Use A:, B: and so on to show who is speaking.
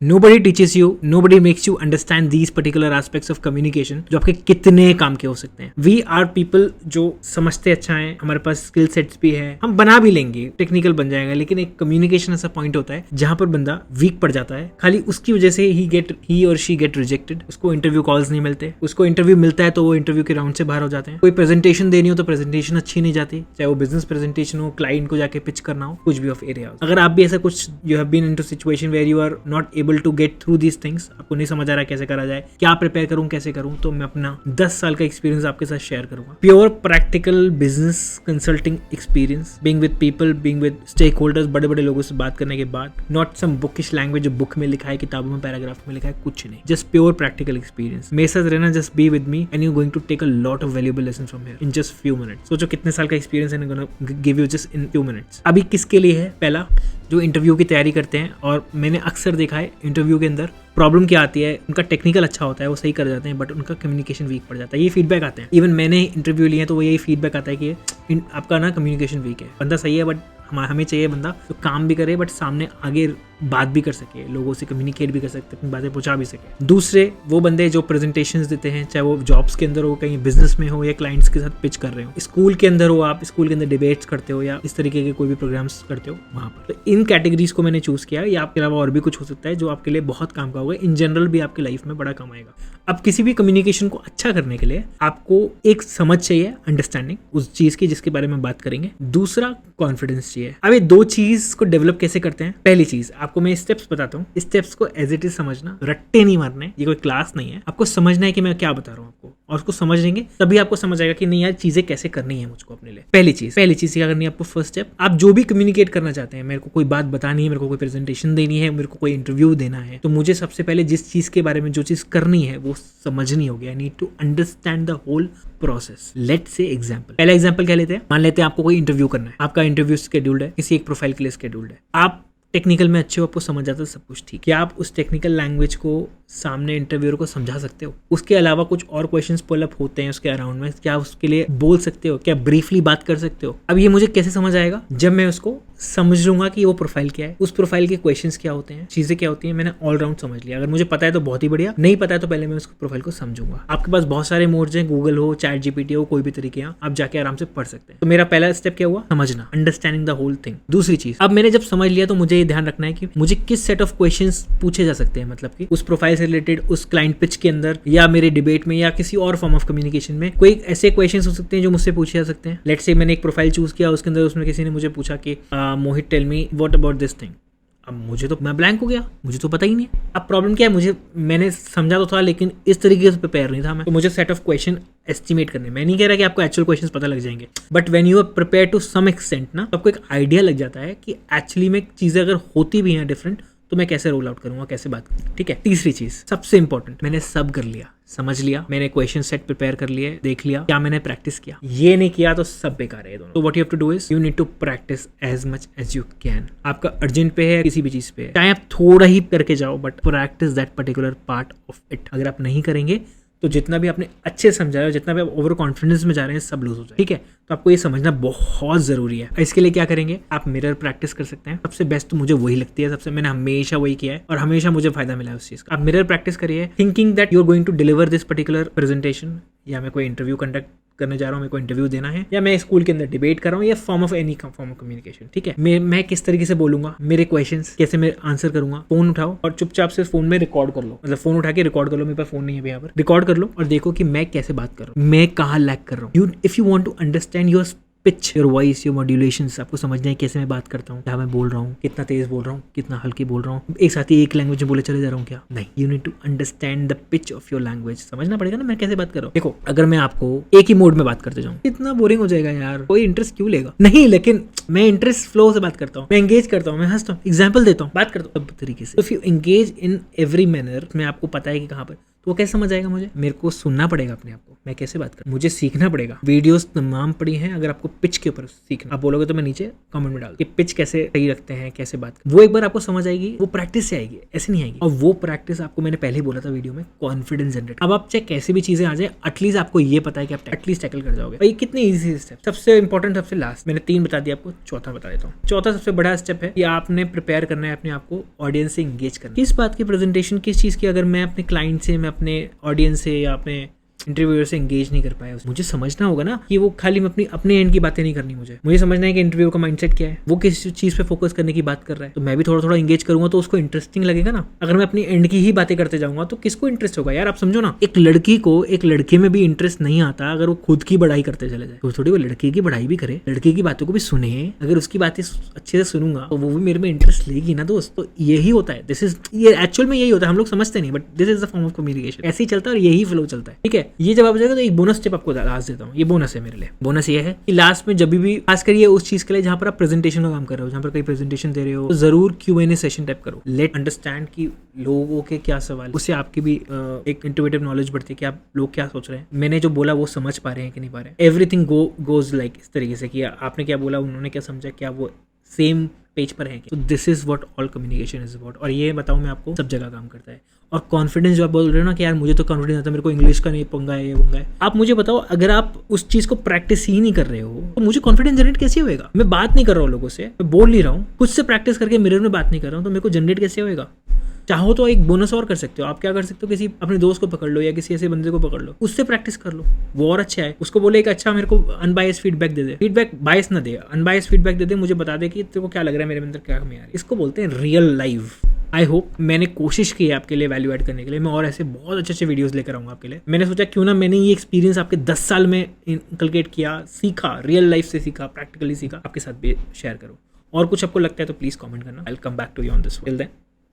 A: Nobody teaches you, nobody makes you understand these particular aspects of communication जो आपके कितने काम के हो सकते हैं. We are people जो समझते अच्छा है, हमारे पास स्किल सेट्स भी है, हम बना भी लेंगे, टेक्निकल बन जाएगा, लेकिन एक कम्युनिकेशन ऐसा पॉइंट होता है जहां पर बंदा वीक पड़ जाता है. खाली उसकी वजह से ही और शी गेट रिजेक्टेड. उसको इंटरव्यू कॉल्स नहीं मिलते, उसको इंटरव्यू मिलता है तो वो इंटरव्यू के राउंड से बाहर हो जाते हैं. कोई प्रेजेंटेशन देनी हो तो प्रेजेंटेशन अच्छी नहीं जाती, चाहे वो बिजनेस प्रेजेंटेशन हो, क्लाइंट को जाके पिच करना हो, कुछ भी ऑफ एरिया. अगर आप भी ऐसा कुछ you have been into situation where you are not able to get through these things, आपको नहीं समझ आ रहा है कैसे करा जाए, क्या प्रिपेयर करूं, कैसे करूं, तो मैं अपना 10 साल का एक्सपीरियंस आपके साथ शेयर करूंगा. Pure practical business consulting experience, being with people, being with stakeholders, बड़े बड़े लोगों से बात करने के बाद. नॉट सम बुकिश लैंग्वेज जो बुक में लिखा है, किताबों में, पैराग्राफ में लिखा है, कुछ नहीं. Just pure practical experience. मेरे साथ रहना, just be with me and you going to take a lot of valuable lesson from here in just few minutes. सोचो कितने साल का एक्सपीरियंस है, gonna give you just in few minutes. अभी किसके लिए है? पहला, जो इंटरव्यू की तैयारी करते हैं, और मैंने अक्सर देखा है इंटरव्यू के अंदर प्रॉब्लम क्या आती है, उनका टेक्निकल अच्छा होता है, वो सही कर जाते हैं, बट उनका कम्युनिकेशन वीक पड़ जाता है. ये फीडबैक आते हैं. इवन मैंने इंटरव्यू लिए तो वो यही फीडबैक आता है कि आपका ना कम्युनिकेशन वीक है. बंदा सही है बट हमें चाहिए बंदा जो काम भी करे बट सामने आगे बात भी कर सके, लोगों से कम्युनिकेट भी कर सकते, अपनी बातें पहुंचा भी सके. दूसरे वो बंदे जो प्रेजेंटेशंस देते हैं, चाहे वो जॉब्स के अंदर हो, कहीं बिजनेस में हो, या क्लाइंट्स के साथ पिच कर रहे हो, स्कूल के अंदर हो, आप स्कूल के अंदर डिबेट्स करते हो या इस तरीके के कोई भी प्रोग्राम्स करते हो वहां पर. तो इन कैटेगरीज को मैंने चूज किया, या आपके अलावा और भी कुछ हो सकता है जो आपके लिए बहुत काम का होगा, इन जनरल भी आपकी लाइफ में बड़ा काम आएगा. अब किसी भी कम्युनिकेशन को अच्छा करने के लिए आपको एक समझ चाहिए, अंडरस्टैंडिंग उस चीज की जिसके बारे में बात करेंगे. दूसरा, कॉन्फिडेंस चाहिए. अब ये दो चीज को डेवलप कैसे करते हैं? पहली चीज, आपको मैं स्टेप्स बताता हूँ. स्टेप्स को एज इट इज समझना, रट्टे नहीं मारने, ये कोई क्लास नहीं है. आपको समझना है कि मैं क्या बता रहा हूँ आपको, और उसको समझ लेंगे तभी आपको समझ आएगा कि नहीं यार चीजें कैसे करनी है मुझको अपने लिए. पहली चीज क्या करनी है आपको? फर्स्ट स्टेप, आप जो भी कम्युनिकेट करना चाहते हैं, मेरे को कोई बात बतानी है, मेरे को कोई प्रेजेंटेशन देनी है, मेरे को कोई इंटरव्यू देना है, तो मुझे सबसे पहले जिस चीज के बारे में जो चीज करनी है वो समझनी होगी. I need to understand the whole process. Let's say example, पहला एग्जांपल क्या लेते हैं? मान लेते हैं आपको कोई इंटरव्यू करना है, आपका इंटरव्यू शेड्यूल्ड है, किसी एक प्रोफाइल के लिए शेड्यूल्ड है. आप टेक्निकल में अच्छे हो, आपको समझ आता है सब कुछ ठीक. क्या आप उस टेक्निकल लैंग्वेज को सामने इंटरव्यूअर को समझा सकते हो? उसके अलावा कुछ और क्वेश्चंस पुल अप होते हैं उसके अराउंड में, क्या उसके लिए बोल सकते हो? क्या ब्रीफली बात कर सकते हो? अब ये मुझे कैसे समझ आएगा? जब मैं उसको समझ लूंगा कि वो प्रोफाइल क्या है, उस प्रोफाइल के क्वेश्चंस क्या होते हैं, चीजें क्या होती हैं. मैंने ऑलराउंड समझ लिया. अगर मुझे पता है तो बहुत ही बढ़िया, नहीं पता है तो पहले मैं उसको प्रोफाइल को समझूंगा. आपके पास बहुत सारे मोड्स हैं, गूगल हो, चैट जीपीटी हो, कोई भी तरीके हैं, आप जाके आराम से पढ़ सकते हैं. तो मेरा पहला स्टेप क्या हुआ? समझना, अंडरस्टैंडिंग द होल थिंग. दूसरी चीज, अब मैंने जब समझ लिया तो मुझे ये ध्यान रखना है कि मुझे किस सेट ऑफ क्वेश्चंस पूछे जा सकते हैं, मतलब कि उस प्रोफाइल से रिलेटेड, उस क्लाइंट पिच के अंदर, या मेरे डिबेट में, या किसी और फॉर्म ऑफ कम्युनिकेशन में. कोई ऐसे क्वेश्चंस हो सकते हैं जो मुझसे पूछे जा सकते हैं. लेट्स से मैंने एक प्रोफाइल चूज किया, उसके अंदर उसमें किसी ने मुझे पूछा कि Mohit tell me what about this thing. अब मुझे तो, मैं ब्लैंक हो गया, मुझे तो पता ही नहीं है. अब प्रॉब्लम क्या है? मैंने समझा तो था लेकिन इस तरीके से प्रिपेयर नहीं था मैं. तो मुझे सेट ऑफ क्वेश्चन एस्टिमेट करने, मैं नहीं कह रहा कि आपको एक्चुअल क्वेश्चंस पता लग जाएंगे, but when you are prepare to some extent ना, तो आपको एक आइडिया लग जाता है कि एक्चुअली में चीजें अगर होती भी हैं डिफरेंट, तो मैं कैसे रोल आउट करूंगा, कैसे बात करूंगा. ठीक है. तीसरी चीज सबसे इंपॉर्टेंट, मैंने सब कर लिया, समझ लिया, मैंने क्वेश्चन सेट प्रिपेयर कर लिए, देख लिया, क्या मैंने प्रैक्टिस किया? ये नहीं किया तो सब बेकार है दोनों. तो what you have to do is you need to practice as much as you can. आपका अर्जेंट पे है, किसी भी चीज पे है, चाहे आप थोड़ा ही करके जाओ, but practice that particular part of it. अगर आप नहीं करेंगे तो जितना भी आपने अच्छे समझा है, जितना भी आप ओवर कॉन्फिडेंस में जा रहे हैं, सब लूज हो जाए. ठीक है. तो आपको ये समझना बहुत जरूरी है. इसके लिए क्या करेंगे? आप मिरर प्रैक्टिस कर सकते हैं. सबसे बेस्ट मुझे वही लगती है, सबसे मैंने हमेशा वही किया है और हमेशा मुझे फायदा मिला है उस चीज का. आप मिरर प्रैक्टिस करिए, thinking that you are going to deliver this particular presentation, या मैं कोई इंटरव्यू कंडक्ट करने जा रहा हूँ, मेरे को इंटरव्यू देना है, या मैं स्कूल के अंदर डिबेट कर रहा हूँ, या form of any form of communication. ठीक है. मैं किस तरीके से बोलूंगा, मेरे क्वेश्चंस कैसे मैं आंसर करूंगा. फोन उठाओ और चुपचाप से फोन में रिकॉर्ड कर लो, मतलब फोन उठा के रिकॉर्ड कर लो. मेरे पास फोन नहीं है यहाँ पर. रिकॉर्ड कर लो और देखो कि मैं कैसे बात कर रहा हूँ, मैं कहाँ लैग कर रहा हूँ. If you want to understand your pitch, your voice, your modulations, आपको समझना है कैसे मैं बात करता हूँ, क्या मैं बोल रहा हूँ, कितना तेज बोल रहा हूँ, कितना हल्की बोल रहा हूँ, एक साथ ही एक लैंग्वेज में बोले चले जा रहा हूँ क्या? नहीं. You need to understand the pitch of your language. समझना पड़ेगा ना मैं कैसे बात कर रहा हूँ. देखो, अगर मैं आपको एक ही मोड में बात करते जाऊँ, इतना बोरिंग हो जाएगा यार, कोई इंटरेस्ट क्यों लेगा? नहीं, लेकिन मैं इंटरेस्ट फ्लो से बात करता हूँ, मैं एंगेज करता हूँ, मैं हंसता हूँ, एग्जाम्पल देता हूँ, बात करता हूँ सब तरीके से. If you engage in every manner, में आपको पता है कि कहाँ पर, वो कैसे समझ आएगा मुझे? मेरे को सुनना पड़ेगा अपने आप को, मैं कैसे बात करूँ, मुझे सीखना पड़ेगा। वीडियोस तमाम पड़ी हैं, अगर आपको पिच के ऊपर सीखना आप बोलोगे तो मैं नीचे कमेंट में डाल कि पिच कैसे सही रखते हैं, कैसे बात करते हैं। वो एक बार आपको समझ आएगी, वो प्रैक्टिस से आएगी, ऐसे नहीं आएगी। और वो प्रैक्टिस आपको मैंने पहले ही बोला था वीडियो में, कॉन्फिडेंस जनरेट। अब आप चाहे कैसी भी चीजें आ जाए, एटलीस्ट आपको ये पता है कि आप एटलीस्ट टैकल कर जाओगे। भाई कितने ईजी स्टेप। सबसे इंपॉर्टेंट, सबसे लास्ट, मैंने 3 बता दिया, आपको चौथा बता देता हूँ। चौथा सबसे बड़ा स्टेप है कि आपने प्रिपेयर करना है अपने आप को ऑडियंस से इंगेज करना। किस बात की प्रेजेंटेशन, किस चीज की, अगर मैं अपने क्लाइंट से, मैं अपने ऑडियंस से या अपने इंटरव्यूअर से एंगेज नहीं कर पाया, मुझे समझना होगा ना कि वो खाली में अपने एंड की बातें नहीं करनी। मुझे समझना है कि इंटरव्यू का माइंडसेट क्या है, वो किस चीज पे फोकस करने की बात कर रहा है। तो मैं भी थोड़ा थोड़ा एंगेज करूंगा तो उसको इंटरेस्टिंग लगेगा ना। अगर मैं अपनी एंड की ही बातें करते जाऊंगा तो किसको इंटरेस्ट होगा यार? आप समझो ना, एक लड़की को एक लड़के में भी इंटरेस्ट नहीं आता अगर वो खुद की बढ़ाई करते चले जाए। तो थोड़ी वो लड़के की बढ़ाई भी करे, लड़के की बातों को भी सुने। अगर उसकी बातें अच्छे से सुनूंगा तो वो भी मेरे में इंटरेस्ट लेगी ना दोस्त। तो यही होता है, ये एक्चुअल में यही होता है। हम लोग समझते नहीं, but this is the form of communication. ऐसे ही चलता है और यही फ्लो चलता है, ठीक है। ये जब आप जाएगा तो एक बोनस टिप आपको लास्ट देता हूँ। ये बोनस है मेरे लिए। बोनस ये है कि लास्ट में जब भी, खास करिए उस चीज के लिए जहां पर आप प्रेजेंटेशन का काम कर रहे हो, जहां पर कहीं प्रेजेंटेशन दे रहे हो, तो जरूर Q&A सेशन टाइप करो। लेट अंडरस्टैंड कि लोगों के क्या सवाल, उससे आपकी भी एक इंटुइटिव नॉलेज बढ़ती है कि आप लोग क्या सोच रहे हैं, मैंने जो बोला वो समझ पा रहे हैं कि नहीं पा रहे हैं। एवरीथिंग गोज लाइक इस तरीके से कि आपने क्या बोला, उन्होंने क्या समझा, क्या वो सेम पेज पर है। तो this is what all communication is about. और ये बताऊं मैं आपको, सब जगह काम करता है। और कॉन्फिडेंस जो आप बोल रहे हो ना कि यार मुझे तो कॉन्फिडेंस आता है, मेरे को इंग्लिश का नहीं पंगा है, ये पंगा है, आप मुझे बताओ, अगर आप उस चीज को प्रैक्टिस ही नहीं कर रहे हो तो मुझे कॉन्फिडेंस जनरेट कैसे होएगा? मैं बात नहीं कर रहा हूँ लोगों से, मैं बोल नहीं रहा हूँ, खुद से प्रैक्टिस करके मिरर में बात नहीं कर रहा हूँ, तो मेरे को जनरेट कैसे होएगा? चाहो तो एक बोनस और कर सकते हो। आप क्या कर सकते हो, किसी अपने दोस्त को पकड़ लो या किसी ऐसे बंदे को पकड़ लो, उससे प्रैक्टिस कर लो, वो और अच्छा है। उसको बोले कि अच्छा मेरे को अनबायस फीडबैक दे दे, फीडबैक बायस ना दे, अनबायस फीडबैक दे दे, मुझे बता दे कि तेरे को क्या लग रहा है, मेरे अंदर क्या कमी आ रही है। इसको बोलते हैं रियल लाइफ। आई होप मैंने कोशिश की है आपके लिए वैल्यू ऐड करने के लिए। मैं और ऐसे बहुत अच्छे अच्छे वीडियोस लेकर आऊंगा आपके लिए। मैंने सोचा क्यों ना मैंने ये एक्सपीरियंस आपके 10 साल में इनकलकेट किया, सीखा, रियल लाइफ से सीखा, प्रैक्टिकली सीखा, आपके साथ भी शेयर करूँ। और कुछ आपको लगता है तो प्लीज कमेंट करना। I will come back to you on this. Till then